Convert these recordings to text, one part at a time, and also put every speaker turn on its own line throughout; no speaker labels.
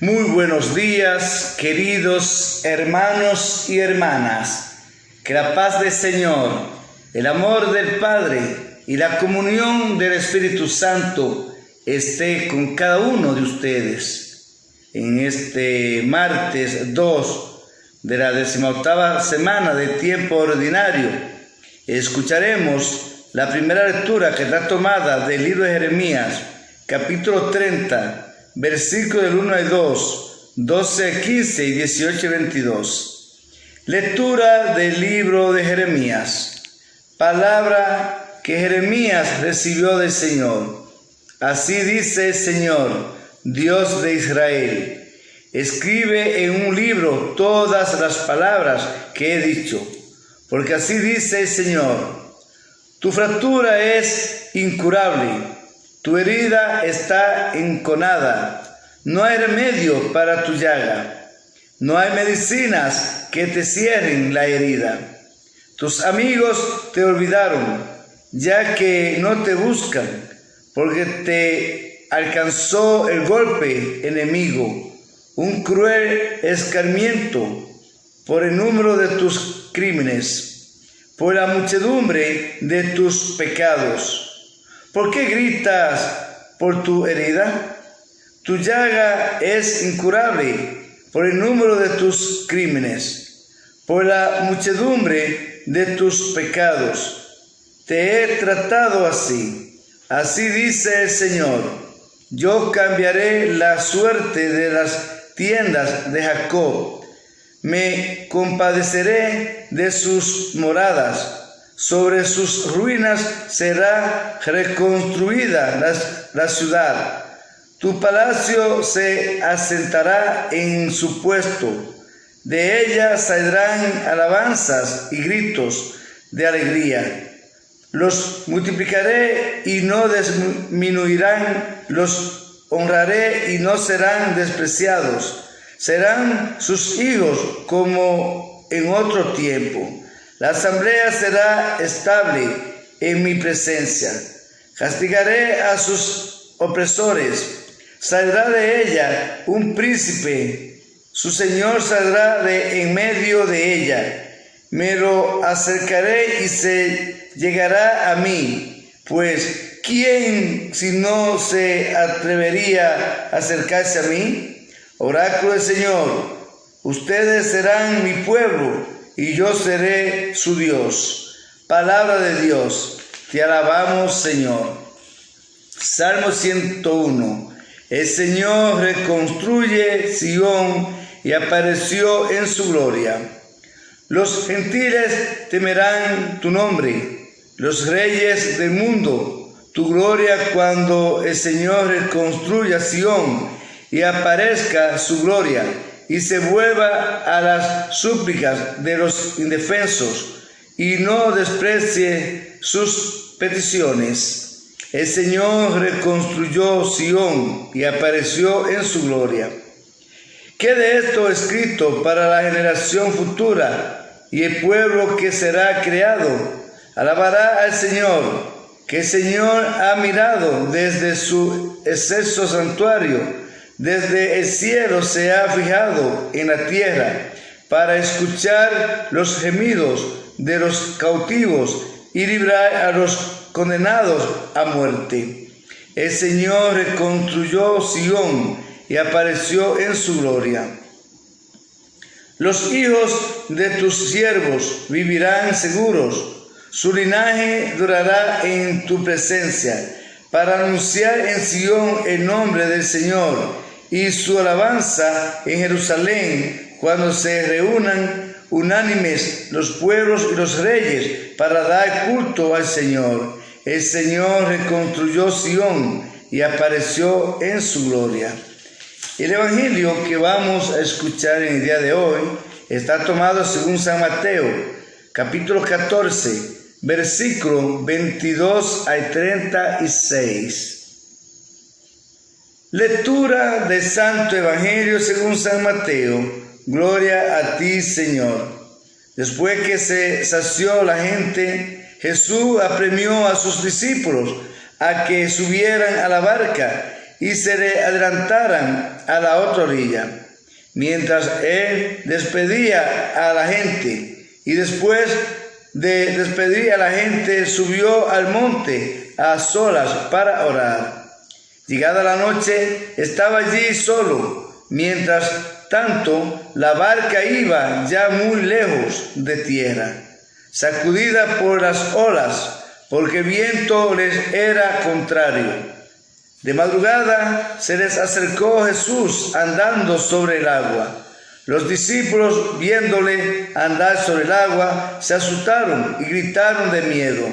Muy buenos días, queridos hermanos y hermanas. Que la paz del Señor, el amor del Padre y la comunión del Espíritu Santo esté con cada uno de ustedes. En este martes 2 de la 18ª semana de tiempo ordinario, escucharemos la primera lectura que está tomada del libro de Jeremías, capítulo 30, versículos del 1 al 2, 12 al 15 y 18 al 22. Lectura del libro de Jeremías. Palabra que Jeremías recibió del Señor. Así dice el Señor, Dios de Israel: escribe en un libro todas las palabras que he dicho, porque así dice el Señor: tu fractura es incurable. Tu herida está enconada, no hay remedio para tu llaga, no hay medicinas que te cierren la herida. Tus amigos te olvidaron, ya que no te buscan, porque te alcanzó el golpe enemigo, un cruel escarmiento por el número de tus crímenes, por la muchedumbre de tus pecados. ¿Por qué gritas por tu herida? Tu llaga es incurable por el número de tus crímenes, por la muchedumbre de tus pecados. Te he tratado así. Así dice el Señor: yo cambiaré la suerte de las tiendas de Jacob. Me compadeceré de sus moradas. Sobre sus ruinas será reconstruida la ciudad. Tu palacio se asentará en su puesto. De ella saldrán alabanzas y gritos de alegría. Los multiplicaré y no disminuirán. Los honraré y no serán despreciados. Serán sus hijos como en otro tiempo. La asamblea será estable en mi presencia. Castigaré a sus opresores. Saldrá de ella un príncipe. Su señor saldrá de en medio de ella. Me lo acercaré y se llegará a mí. Pues, ¿quién si no se atrevería a acercarse a mí? Oráculo del Señor: ustedes serán mi pueblo y yo seré su Dios. Palabra de Dios. Te alabamos, Señor. Salmo 101. El Señor reconstruye Sión y apareció en su gloria. Los gentiles temerán tu nombre, los reyes del mundo, tu gloria, cuando el Señor reconstruya Sión y aparezca su gloria, y se vuelva a las súplicas de los indefensos, y no desprecie sus peticiones. El Señor reconstruyó Sión y apareció en su gloria. Quede esto escrito para la generación futura, y el pueblo que será creado alabará al Señor, que el Señor ha mirado desde su excelso santuario. Desde el cielo se ha fijado en la tierra para escuchar los gemidos de los cautivos y librar a los condenados a muerte. El Señor reconstruyó Sión y apareció en su gloria. Los hijos de tus siervos vivirán seguros. Su linaje durará en tu presencia, para anunciar en Sión el nombre del Señor y su alabanza en Jerusalén, cuando se reúnan unánimes los pueblos y los reyes para dar culto al Señor. El Señor reconstruyó Sión y apareció en su gloria. El evangelio que vamos a escuchar en el día de hoy está tomado según San Mateo, capítulo 14, versículo 22 al 36. Lectura del Santo Evangelio según San Mateo. Gloria a ti, Señor. Después que se sació la gente, Jesús apremió a sus discípulos a que subieran a la barca y se le adelantaran a la otra orilla, mientras él despedía a la gente. Y después de despedir a la gente, subió al monte a solas para orar. Llegada la noche, estaba allí solo. Mientras tanto, la barca iba ya muy lejos de tierra, sacudida por las olas, porque el viento les era contrario. De madrugada se les acercó Jesús andando sobre el agua. Los discípulos, viéndole andar sobre el agua, se asustaron y gritaron de miedo,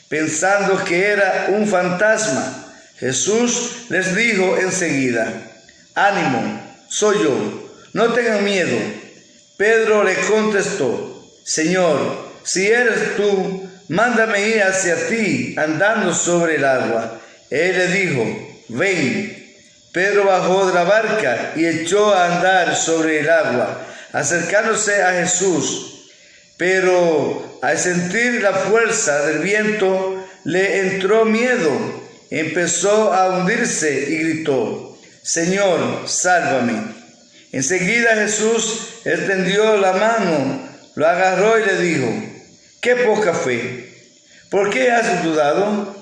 pensando que era un fantasma. Jesús les dijo enseguida: «Ánimo, soy yo, no tengan miedo». Pedro le contestó: «Señor, si eres tú, mándame ir hacia ti andando sobre el agua». Él le dijo: «Ven». Pedro bajó de la barca y echó a andar sobre el agua, acercándose a Jesús. Pero al sentir la fuerza del viento, le entró miedo. Empezó a hundirse y gritó: «Señor, sálvame». Enseguida Jesús extendió la mano, lo agarró y le dijo: «¡Qué poca fe! ¿Por qué has dudado?».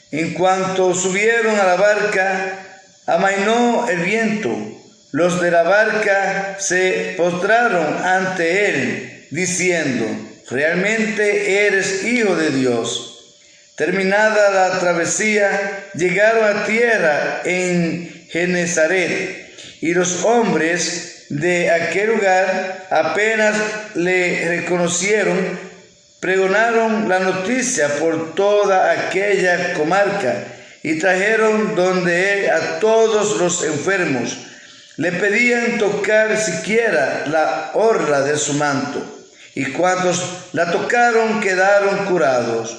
En cuanto subieron a la barca, amainó el viento. Los de la barca se postraron ante él, diciendo: «Realmente eres Hijo de Dios». Terminada la travesía, llegaron a tierra en Genesaret, y los hombres de aquel lugar apenas le reconocieron. Pregonaron la noticia por toda aquella comarca y trajeron donde él a todos los enfermos. Le pedían tocar siquiera la orla de su manto, y cuantos la tocaron quedaron curados.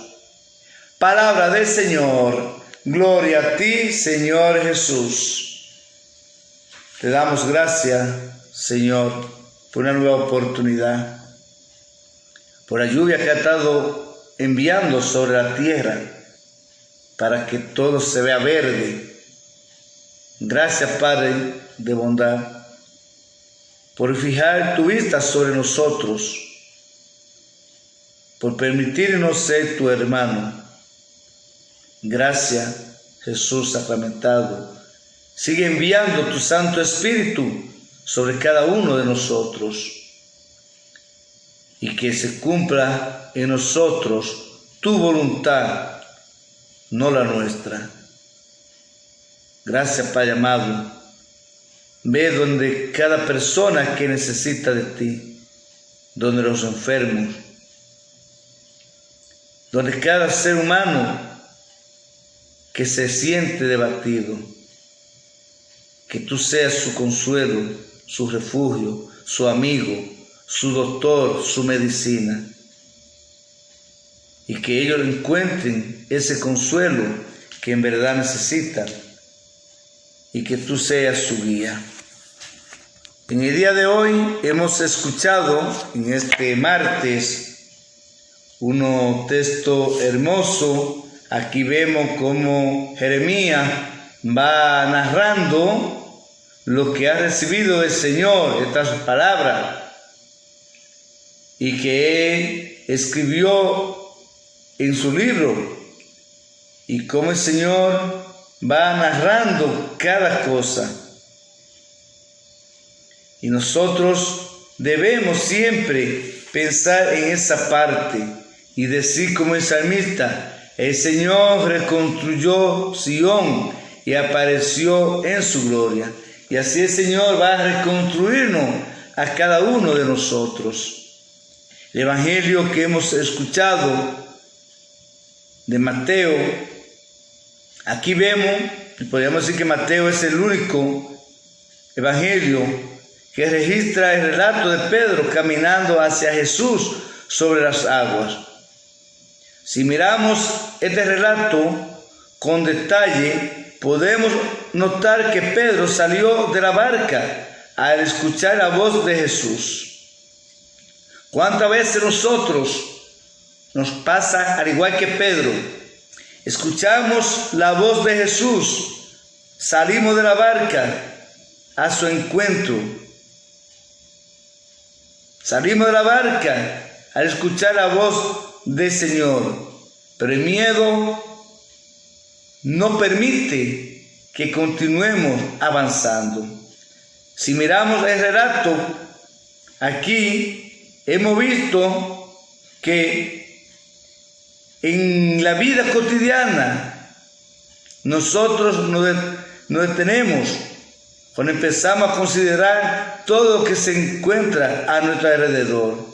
Palabra del Señor. Gloria a ti, Señor Jesús. Te damos gracias, Señor, por una nueva oportunidad, por la lluvia que ha estado enviando sobre la tierra para que todo se vea verde. Gracias, Padre de bondad, por fijar tu vista sobre nosotros, por permitirnos ser tu hermano. Gracias, Jesús sacramentado. Sigue enviando tu Santo Espíritu sobre cada uno de nosotros, y que se cumpla en nosotros tu voluntad, no la nuestra. Gracias, Padre amado. Ve donde cada persona que necesita de ti, donde los enfermos, donde cada ser humano que se siente debatido, que tú seas su consuelo, su refugio, su amigo, su doctor, su medicina, y que ellos encuentren ese consuelo que en verdad necesitan, y que tú seas su guía. En el día de hoy hemos escuchado, en este martes, un texto hermoso. Aquí vemos cómo Jeremías va narrando lo que ha recibido del Señor, estas palabras, y que él escribió en su libro, y cómo el Señor va narrando cada cosa. Y nosotros debemos siempre pensar en esa parte y decir como el salmista: el Señor reconstruyó Sión y apareció en su gloria. Y así el Señor va a reconstruirnos a cada uno de nosotros. El Evangelio que hemos escuchado de Mateo, aquí vemos, y podríamos decir que Mateo es el único Evangelio que registra el relato de Pedro caminando hacia Jesús sobre las aguas. Si miramos este relato con detalle, podemos notar que Pedro salió de la barca al escuchar la voz de Jesús. ¿Cuántas veces nosotros nos pasa al igual que Pedro? Escuchamos la voz de Jesús, salimos de la barca a su encuentro. Salimos de la barca al escuchar la voz del Señor, pero el miedo no permite que continuemos avanzando. Si miramos el relato, aquí hemos visto que en la vida cotidiana nosotros nos detenemos cuando empezamos a considerar todo lo que se encuentra a nuestro alrededor.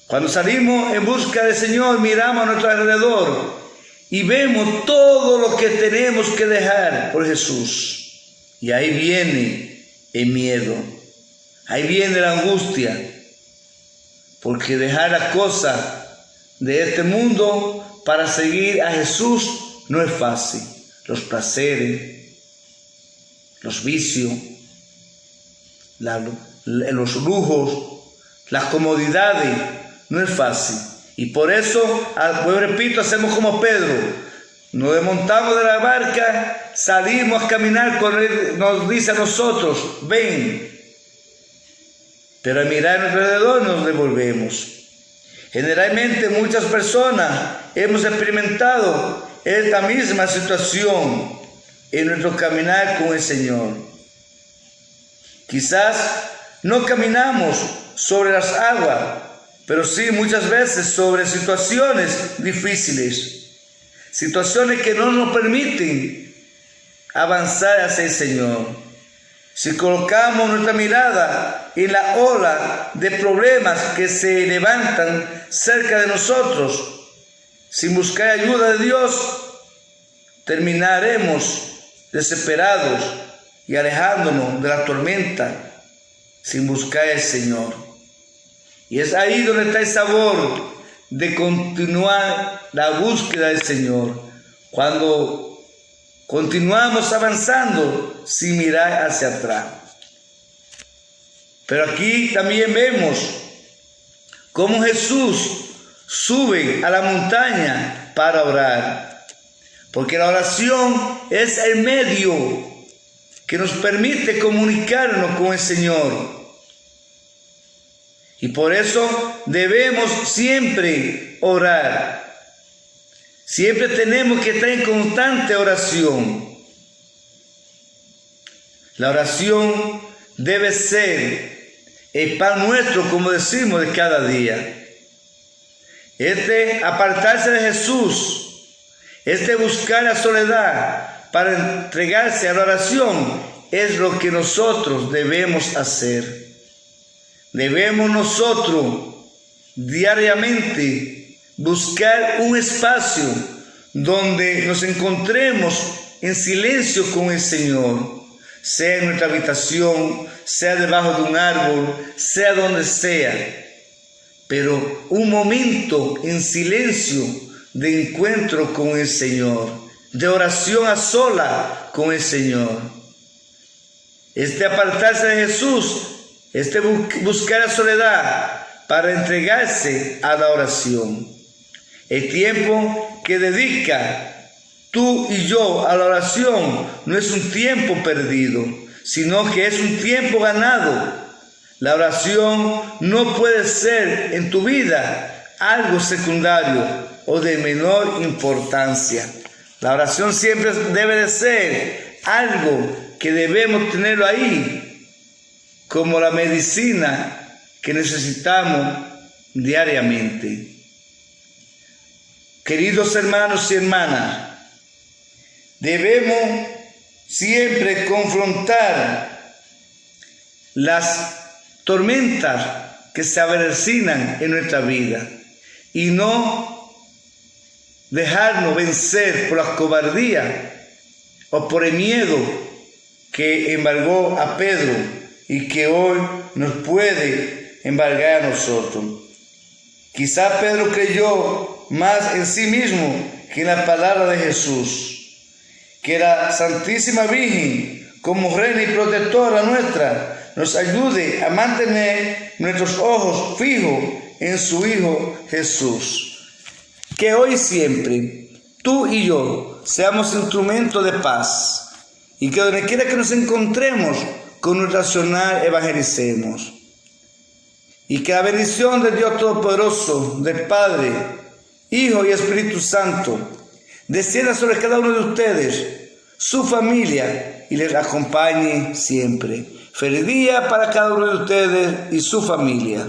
Cuando salimos en busca del Señor, miramos a nuestro alrededor y vemos todo lo que tenemos que dejar por Jesús. Y ahí viene el miedo, ahí viene la angustia, porque dejar las cosas de este mundo para seguir a Jesús no es fácil. Los placeres, los vicios, los lujos, las comodidades, no es fácil. Y por eso, yo repito, hacemos como Pedro. Nos desmontamos de la barca, salimos a caminar cuando Él nos dice a nosotros, ven. Pero al mirar a nuestro alrededor nos devolvemos. Generalmente muchas personas hemos experimentado esta misma situación en nuestro caminar con el Señor. Quizás no caminamos sobre las aguas, pero sí muchas veces sobre situaciones difíciles, situaciones que no nos permiten avanzar hacia el Señor. Si colocamos nuestra mirada en la ola de problemas que se levantan cerca de nosotros, sin buscar ayuda de Dios, terminaremos desesperados y alejándonos de la tormenta sin buscar al Señor. Y es ahí donde está el sabor de continuar la búsqueda del Señor, cuando continuamos avanzando sin mirar hacia atrás. Pero aquí también vemos cómo Jesús sube a la montaña para orar, porque la oración es el medio que nos permite comunicarnos con el Señor. Y por eso debemos siempre orar. Siempre tenemos que estar en constante oración. La oración debe ser el pan nuestro, como decimos, de cada día. Apartarse de Jesús, buscar la soledad para entregarse a la oración, es lo que nosotros debemos hacer. Debemos nosotros diariamente buscar un espacio donde nos encontremos en silencio con el Señor, sea en nuestra habitación, sea debajo de un árbol, sea donde sea, pero un momento en silencio de encuentro con el Señor, de oración a sola con el Señor. Apartarse de Jesús, buscar la soledad para entregarse a la oración. El tiempo que dedica tú y yo a la oración no es un tiempo perdido, sino que es un tiempo ganado. La oración no puede ser en tu vida algo secundario o de menor importancia. La oración siempre debe de ser algo que debemos tenerlo ahí, como la medicina que necesitamos diariamente. Queridos hermanos y hermanas, debemos siempre confrontar las tormentas que se avecinan en nuestra vida y no dejarnos vencer por la cobardía o por el miedo que embargó a Pedro y que hoy nos puede embargar a nosotros. Quizá Pedro creyó más en sí mismo que en la palabra de Jesús, que la Santísima Virgen, como reina y protectora nuestra, nos ayude a mantener nuestros ojos fijos en su Hijo Jesús. Que hoy siempre tú y yo seamos instrumentos de paz, y que donde quiera que nos encontremos con nuestro accionar evangelicemos. Y que la bendición de Dios Todopoderoso, del Padre, Hijo y Espíritu Santo, descienda sobre cada uno de ustedes, su familia, y les acompañe siempre. Feliz día para cada uno de ustedes y su familia.